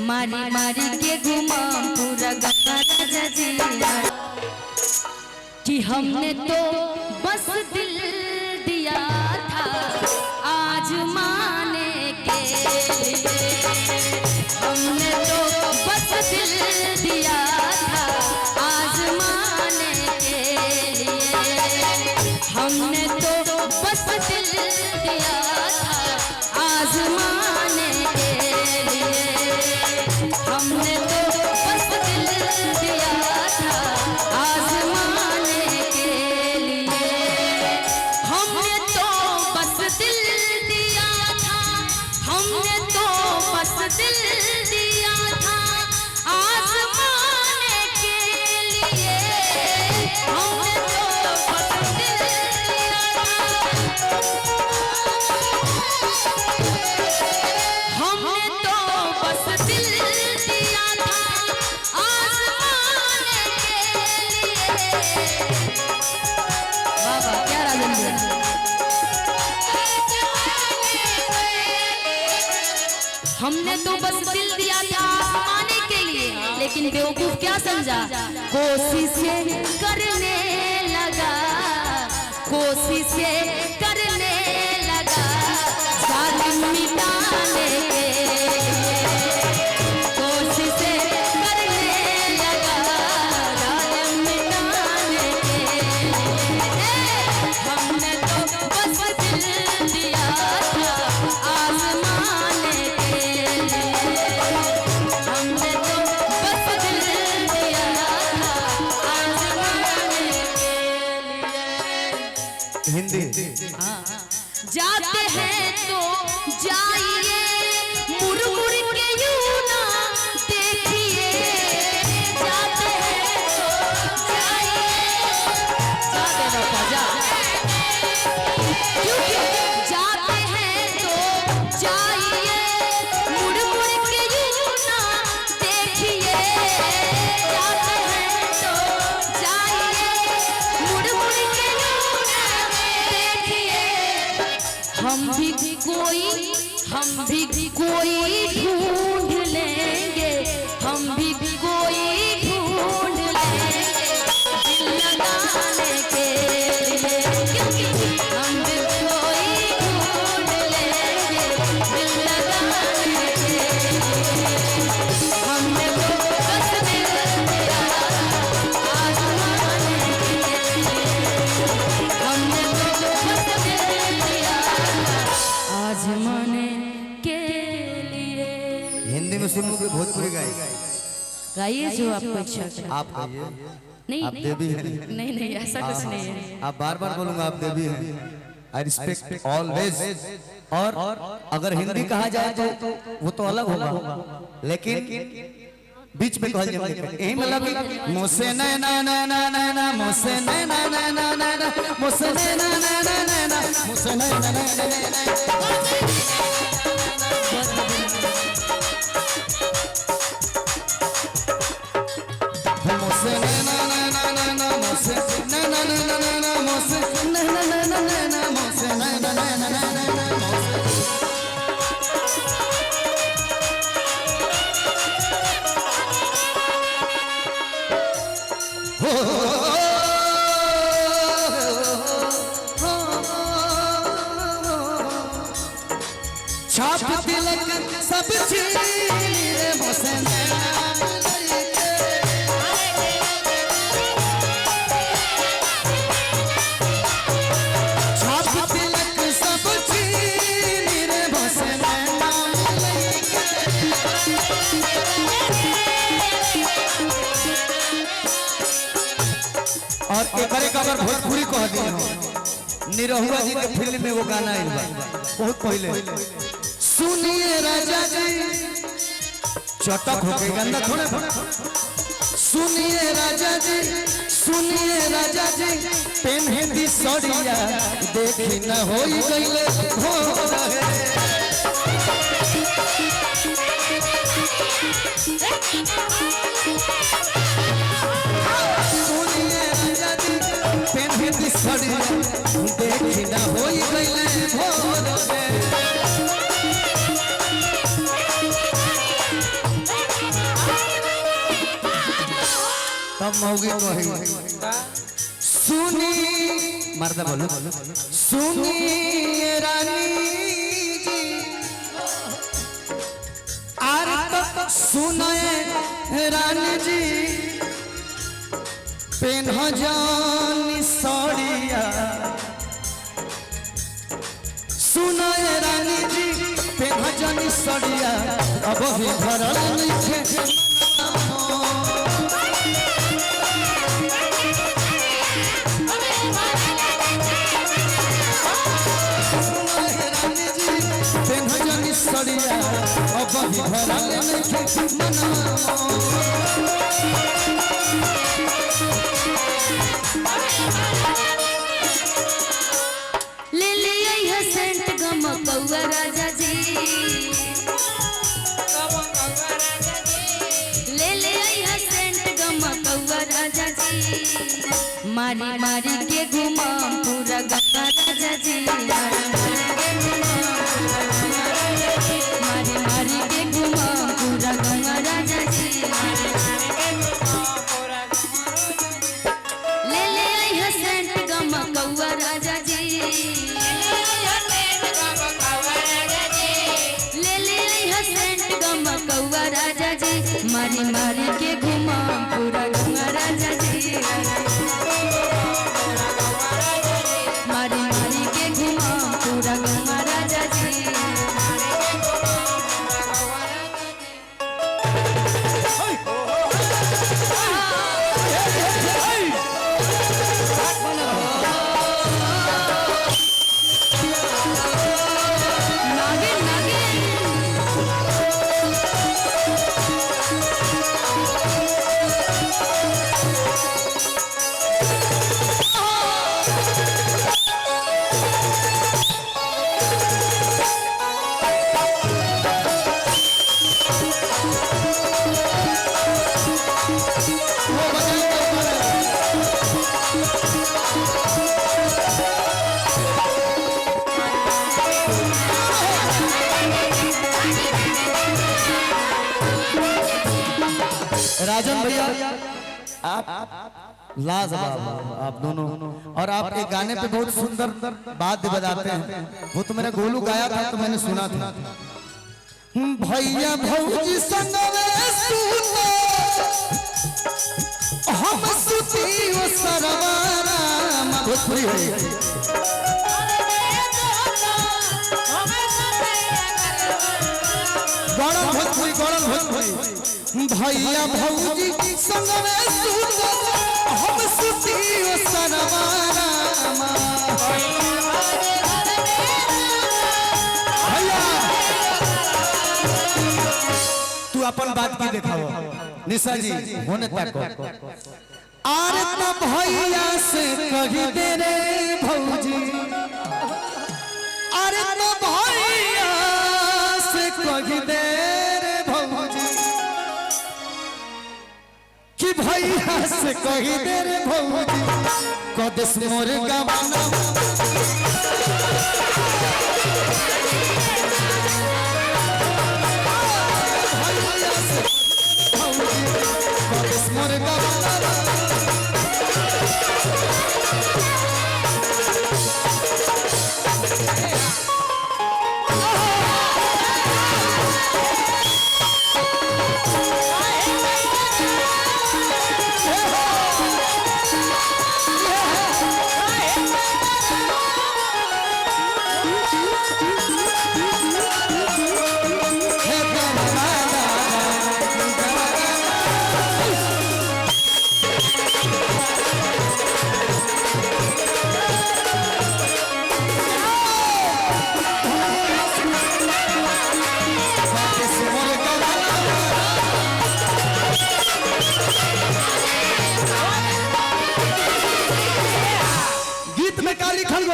मारी मारी के घुमा पूरा गंगा जिया कि हमने तो बस दिल दिया था आज माने के लिए। हमने तो बस दिल दिया था आज माने के लिए। हमने तो बस दिल दिया था आज माने के लिए। हमने तो बस दिल दिया था आज माने के लिए। हमने तो बस दिल दिया था। हमने तो बस दिल दिया था आज माने के लिए। हमने तो बस दिल दिया था। हमने तो बस दिल दिया था आज माने के लिए। बाबा क्या राजन हमने तो बस दिल दिया था आसमाने के लिए, लेकिन बेवकूफ क्या समझा, कोशिशें करने लगा, कोशिशें करने लगा जालिम मिटाने के लिए। कोशिशें करने लगा जालिम मिटाने के लिए। हमने तो बस दिल दिया था आसमाने के लिए। हमने तो बस दिल दिया था आसमाने के लिए। हिंदी जाते हैं तो जाइए मुड़ मुड़ के यूं ना देखिए। जाते हैं तो जाइए जाते बाबा जा जाते हैं तो जाइए मुड़ मुड़ के यूं ना देखिए। जाते हैं तो जाइए मुड़ मुड़ के यूं ना देखिए। हम भी कोई ढूंढ लेंगे, हम भी कोई ढूंढ लेंगे दिल लगाने के लिए। हम भी कोई ढूंढ लेंगे दिल लगाने के लिए। हमने तो बस दिल दिया आज माने के लिए। हमने तो बस दिल दिया आज माने के लिए। हिंदी में सुनोगे कि भोजपुरी गाएगा? गाइए जो आपको इच्छा है। आप गाइए। नहीं आप देवी हैं। नहीं नहीं ऐसा कुछ नहीं है। आप बार बार बोलूंगा आप देवी हैं। I respect always. और अगर हिंदी कहा जाए तो वो तो अलग होगा, लेकिन बीच में कहल जाए यही मतलब कि मुझसे नैना नैना नैना मुझसे नैना नैना नैना मुझसे नैना नैना नैना मुझसे नैना नैना नैना। मुझसे नैना नैना नैना मुझसे नैना नैना नैना मुझसे नैना नैना नैना मुझसे नैना नैना नैना छाप तिलक सब चीज मुझसे नैना और एक अगर भोजपुरी कह दिए हो, निरहुआ जी के फिल्म में वो गाना आइल बा बहुत पहले। सुनिए राजा जी चटक होके गंदा थोड़े। सुनिए राजा जी सुनिए राजा जी पेन हिंदी सड़िया देखी न होई गइले भोर है। सुनिए राजा जी पेन हिंदी सड़िया देखी न होई गइले भोर है। मौगी कही सुनी मर्दा बोलो सुनी रानी जी आर तक सुनाए रानी जी पेन जानी सड़िया सुनाए रानी जी पेन जानी सड़िया अब भी भरल नहीं सड़िया अब भी भरल नहीं ले ले है सेंट गमकौआ राजा जी ले ले है सेंट गमकौआ राजा जी मारी मारी के घुमा पूरा गंगा राजा जी मारी मारी के घुमा पूरा गंगा राजा जी ले ले है सेंट गमकौआ राजा जी ले ले है सेंट गमकौआ राजा जी मारी मारी के घुमा पूरा गंगा राजा जी मारी मारी के घुमा पूरा गंगा राजा जी राजन भैया आप लाजवाब आप दोनों और आप एक गाने पे बहुत सुंदर बात बजाते हैं वो तो मेरा गोलू गाया था तो मैंने सुना था भैया भौजी संगवे सुनो हम सुती वो सरवारा भोजपुरी है गौरव भोजपुरी भैया भौजी संगवे सुनो हम सुती वो सरवारा भैया तू अपन बात की दिखाओ निशा जी होने तक आर तो भैया से कही दे रे भौजी अरे तो भैया से कही दे रे भौजी कि भैया से कही दे रे भौजी कदेश मोर गवाना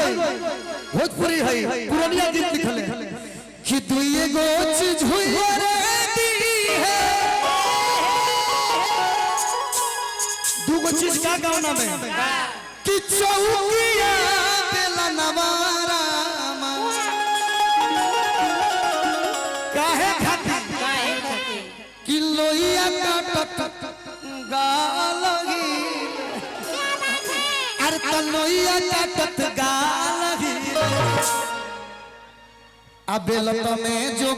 भोजपुरी है पुरानिया गीत लिखल है कि दुइए गो चीज हुई रे दी है दू गो चीज का गाना में कि चौकिया बेला नवारा काहे खाती कि लोइया काटत गालगी कन्हैया काटत गाल अबे लत में जो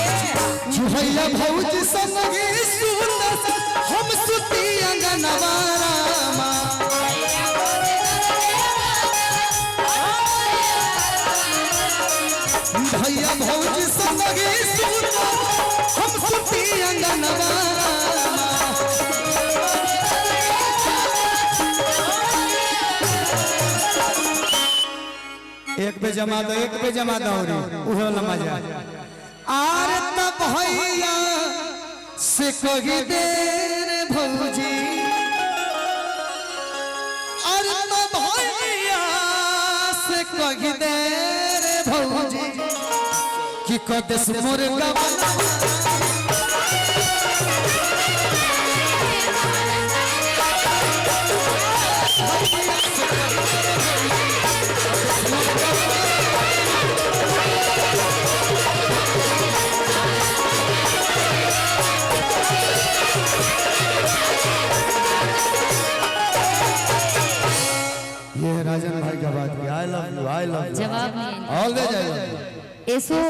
भैया भौजी संगे सुंदर हम सुती अंगनवारा भैया भौजी संगे सुंदर हम सुती अंगनवारा एक पे जमा दो उहो लम्बा जा आर तब भैया से कही देर भौजी और तब भैया से कही देर भौजी कि कदेश मोर ये राजन भाई का बात आई लव यू जवाब नहीं ऑलवेज आई लव यू। ऐसो